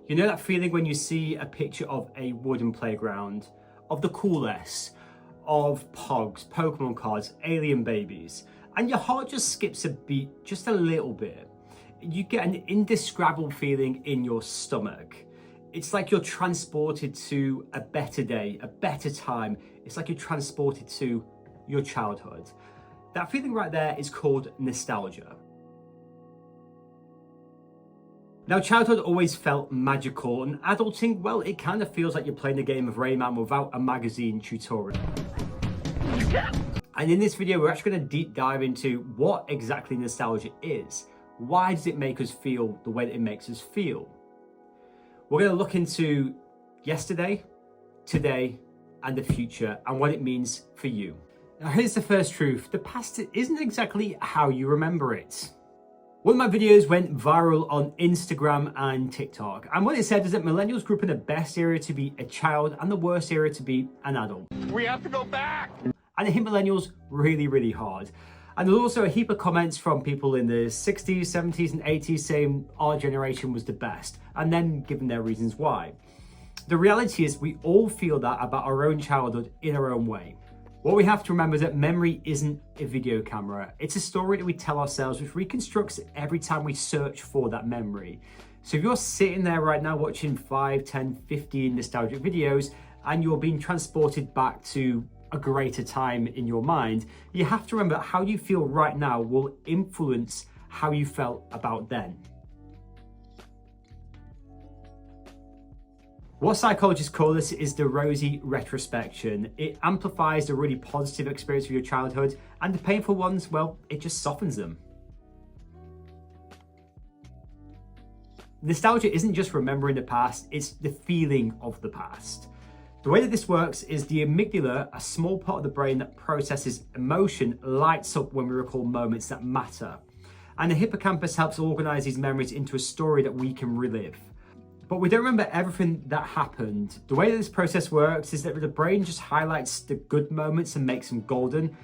You know that feeling when you see a picture of a wooden playground, of the coolest, of Pogs, Pokemon cards, alien babies, and your heart just skips a beat just a little bit. You get an indescribable feeling in your stomach. It's like you're transported to a better day, a better time. It's like you're transported to your childhood. That feeling right there is called nostalgia. Now, childhood always felt magical, and adulting, well, it kind of feels like you're playing a game of Rayman without a magazine tutorial. And in this video, we're actually going to deep dive into what exactly nostalgia is. Why does it make us feel the way that it makes us feel? We're going to look into yesterday, today, and the future, and what it means for you. Now, here's the first truth. The past isn't exactly how you remember it. One of my videos went viral on Instagram and TikTok, and what it said is that millennials grew up in the best era to be a child and the worst era to be an adult. We have to go back! And it hit millennials really, really hard. And there's also a heap of comments from people in the 60s, 70s, and 80s saying our generation was the best, and then giving their reasons why. The reality is we all feel that about our own childhood in our own way. What we have to remember is that memory isn't a video camera. It's a story that we tell ourselves, which reconstructs every time we search for that memory. So if you're sitting there right now watching 5, 10, 15 nostalgic videos, and you're being transported back to a greater time in your mind, you have to remember how you feel right now will influence how you felt about then. What psychologists call this is the rosy retrospection. It amplifies the really positive experience of your childhood, and the painful ones, well, it just softens them. Nostalgia isn't just remembering the past, it's the feeling of the past. The way that this works is the amygdala, a small part of the brain that processes emotion, lights up when we recall moments that matter. And the hippocampus helps organize these memories into a story that we can relive. But we don't remember everything that happened. The way that this process works is that the brain just highlights the good moments and makes them golden,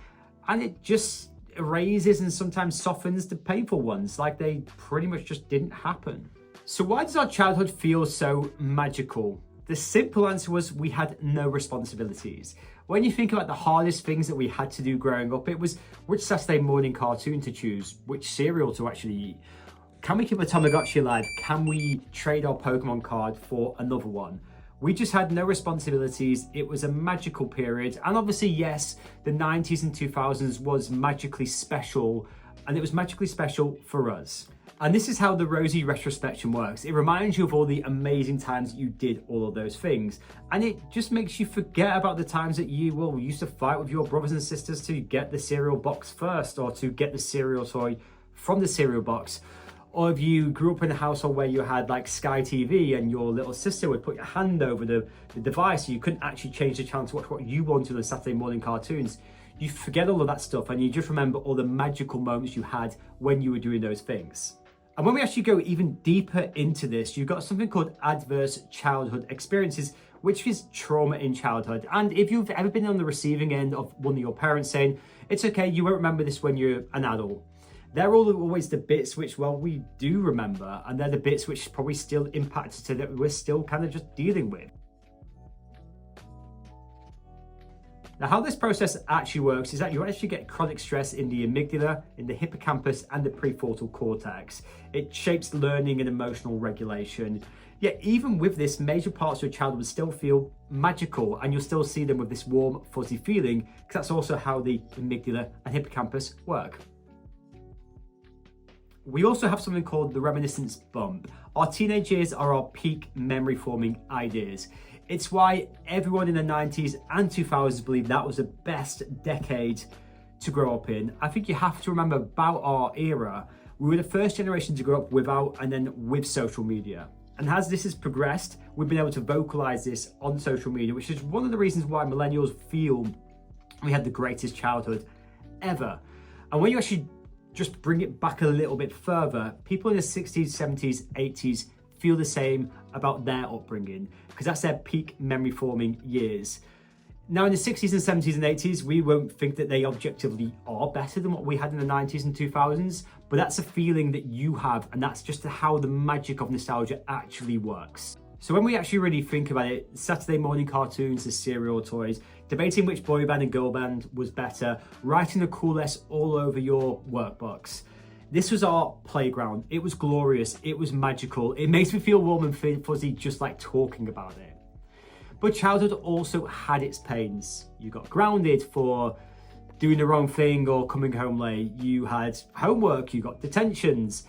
and it just erases and sometimes softens the painful ones, like they pretty much just didn't happen. So why does our childhood feel so magical? The simple answer was we had no responsibilities. When you think about the hardest things that we had to do growing up, it was which Saturday morning cartoon to choose, which cereal to actually eat. Can we keep a Tamagotchi alive? Can we trade our Pokemon card for another one? We just had no responsibilities. It was a magical period. And obviously, yes, the 90s and 2000s was magically special, and it was magically special for us. And this is how the rosy retrospection works. It reminds you of all the amazing times that you did all of those things. And it just makes you forget about the times that you used to fight with your brothers and sisters to get the cereal box first, or to get the cereal toy from the cereal box. Or if you grew up in a household where you had like Sky TV and your little sister would put your hand over the device, so you couldn't actually change the channel to watch what you wanted on Saturday morning cartoons. You forget all of that stuff and you just remember all the magical moments you had when you were doing those things. And when we actually go even deeper into this, you've got something called adverse childhood experiences, which is trauma in childhood. And if you've ever been on the receiving end of one of your parents saying, it's okay, you won't remember this when you're an adult, they're always the bits which, well, we do remember, and they're the bits which probably still impact us today that we're still kind of just dealing with. Now, how this process actually works is that you actually get chronic stress in the amygdala, in the hippocampus, and the prefrontal cortex. It shapes learning and emotional regulation. Yet even with this, major parts of your childhood will still feel magical, and you'll still see them with this warm, fuzzy feeling, because that's also how the amygdala and hippocampus work. We also have something called the reminiscence bump. Our teenage years are our peak memory forming ideas. It's why everyone in the 90s and 2000s believed that was the best decade to grow up in. I think you have to remember about our era, we were the first generation to grow up without and then with social media. And as this has progressed, we've been able to vocalize this on social media, which is one of the reasons why millennials feel we had the greatest childhood ever. And when you actually just bring it back a little bit further, people in the 60s, 70s, 80s feel the same about their upbringing, because that's their peak memory forming years. Now in the 60s and 70s and 80s, we won't think that they objectively are better than what we had in the 90s and 2000s, but that's a feeling that you have, and that's just how the magic of nostalgia actually works. So when we actually really think about it, Saturday morning cartoons, the cereal toys, debating which boy band and girl band was better, writing the cool S all over your workbooks. This was our playground. It was glorious. It was magical. It makes me feel warm and fuzzy just like talking about it. But childhood also had its pains. You got grounded for doing the wrong thing or coming home late. You had homework, you got detentions.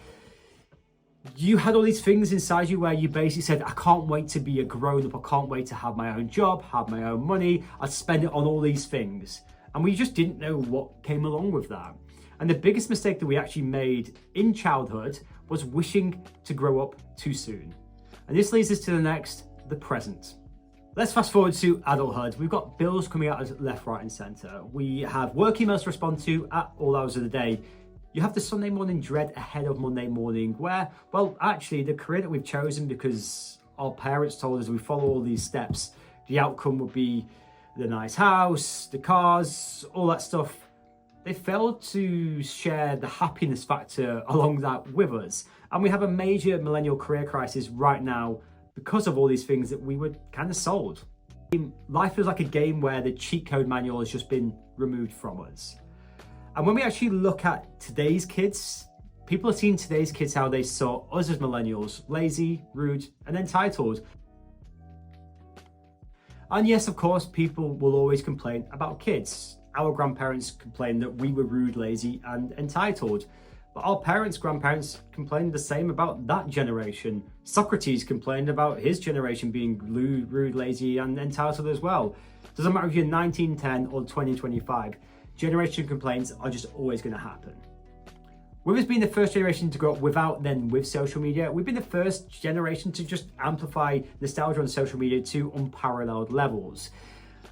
You had all these things inside you where you basically said, I can't wait to be a grown-up, I can't wait to have my own job, have my own money, I'd spend it on all these things. And we just didn't know what came along with that. And the biggest mistake that we actually made in childhood was wishing to grow up too soon. And this leads us to the next, the present. Let's fast forward to adulthood. We've got bills coming out of left, right and centre. We have work emails to respond to at all hours of the day. You have the Sunday morning dread ahead of Monday morning where, well, actually the career that we've chosen because our parents told us we follow all these steps, the outcome would be the nice house, the cars, all that stuff. They failed to share the happiness factor along that with us. And we have a major millennial career crisis right now because of all these things that we were kind of sold. Life feels like a game where the cheat code manual has just been removed from us. And when we actually look at today's kids, people are seeing today's kids how they saw us as millennials, lazy, rude, and entitled. And yes, of course, people will always complain about kids. Our grandparents complained that we were rude, lazy, and entitled. But our parents, grandparents complained the same about that generation. Socrates complained about his generation being rude, lazy, and entitled as well. Doesn't matter if you're 1910 or 2025. Generation complaints are just always going to happen. With us being the first generation to grow up without then with social media, we've been the first generation to just amplify nostalgia on social media to unparalleled levels.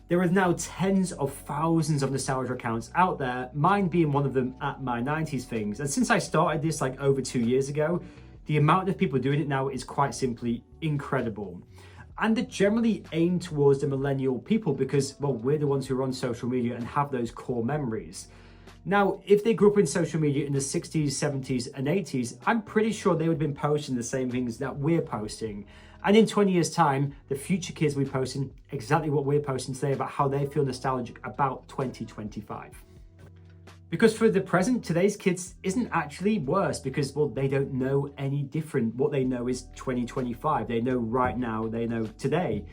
There are now tens of thousands of nostalgia accounts out there, mine being one of them at My 90s Things. And since I started this like over 2 years ago, the amount of people doing it now is quite simply incredible. And they're generally aimed towards the millennial people because, well, we're the ones who are on social media and have those core memories. Now, if they grew up in social media in the 60s, 70s, and 80s, I'm pretty sure they would have been posting the same things that we're posting. And in 20 years' time, the future kids will be posting exactly what we're posting today about how they feel nostalgic about 2025. Because for the present, today's kids isn't actually worse because, well, they don't know any different. What they know is 2025. They know right now, they know today.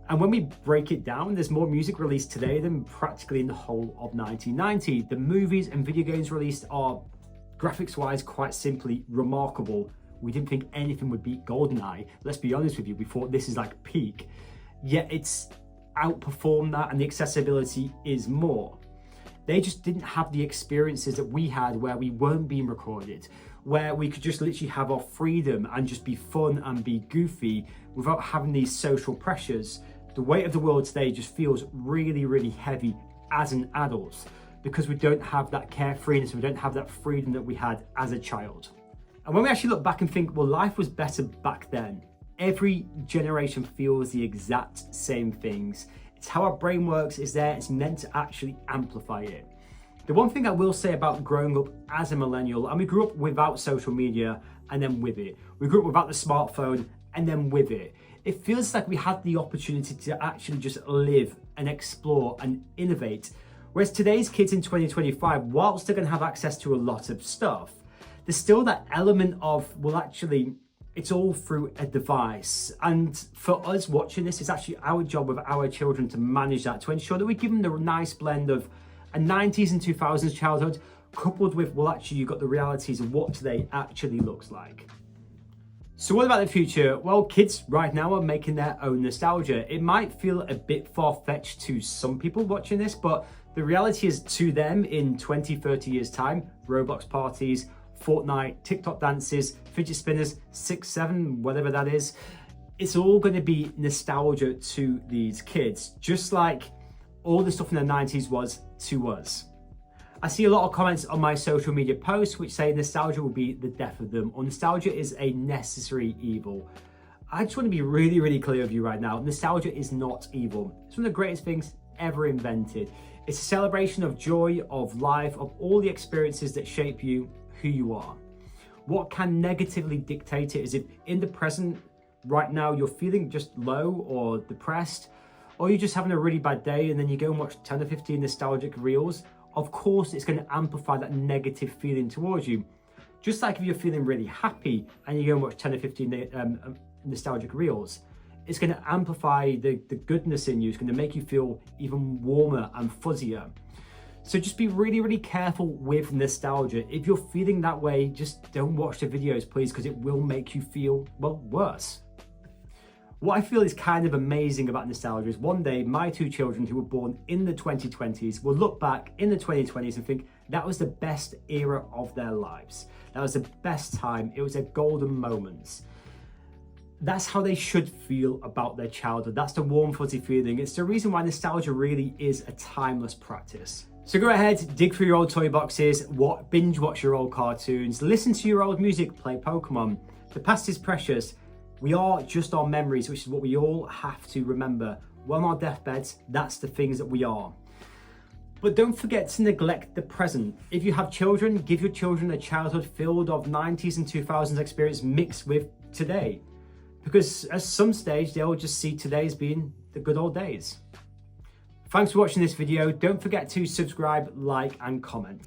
And when we break it down, there's more music released today than practically in the whole of 1990. The movies and video games released are, graphics-wise, quite simply remarkable. We didn't think anything would beat GoldenEye. Let's be honest with you, we thought this is like peak. Yet it's outperformed that and the accessibility is more. They just didn't have the experiences that we had where we weren't being recorded, where we could just literally have our freedom and just be fun and be goofy without having these social pressures. The weight of the world today just feels really, really heavy as an adult because we don't have that carefreeness, we don't have that freedom that we had as a child. And when we actually look back and think, well, life was better back then, every generation feels the exact same things. It's how our brain works, it's there, it's meant to actually amplify it. The one thing I will say about growing up as a millennial, and we grew up without social media and then with it. We grew up without the smartphone and then with it. It feels like we had the opportunity to actually just live and explore and innovate. Whereas today's kids in 2025, whilst they're going to have access to a lot of stuff, there's still that element of, well, actually, it's all through a device. And for us watching this, it's actually our job with our children to manage that, to ensure that we give them the nice blend of a 90s and 2000s childhood, coupled with, well, actually, you've got the realities of what today actually looks like. So what about the future? Well, kids right now are making their own nostalgia. It might feel a bit far-fetched to some people watching this, but the reality is to them in 20, 30 years time, Roblox parties, Fortnite, TikTok dances, fidget spinners, 6, 7, whatever that is, it's all going to be nostalgia to these kids, just like all the stuff in the 90s was to us. I see a lot of comments on my social media posts which say nostalgia will be the death of them, or nostalgia is a necessary evil. I just want to be really, really clear with you right now. Nostalgia is not evil. It's one of the greatest things ever invented. It's a celebration of joy, of life, of all the experiences that shape you, who you are. What can negatively dictate it is if in the present, right now, you're feeling just low or depressed, or you're just having a really bad day and then you go and watch 10 or 15 nostalgic reels, of course it's going to amplify that negative feeling towards you. Just like if you're feeling really happy and you go and watch 10 or 15 nostalgic reels, it's going to amplify the goodness in you. It's going to make you feel even warmer and fuzzier. So just be really, really careful with nostalgia. If you're feeling that way, just don't watch the videos, please, because it will make you feel, well, worse. What I feel is kind of amazing about nostalgia is one day my two children who were born in the 2020s will look back in the 2020s and think that was the best era of their lives. That was the best time. It was their golden moments. That's how they should feel about their childhood. That's the warm, fuzzy feeling. It's the reason why nostalgia really is a timeless practice. So go ahead, dig through your old toy boxes, binge watch your old cartoons, listen to your old music, play Pokemon. The past is precious. We are just our memories, which is what we all have to remember. When on our deathbeds, that's the things that we are. But don't forget to neglect the present. If you have children, give your children a childhood filled of 90s and 2000s experience mixed with today. Because at some stage, they'll just see today as being the good old days. Thanks for watching this video. Don't forget to subscribe, like, and comment.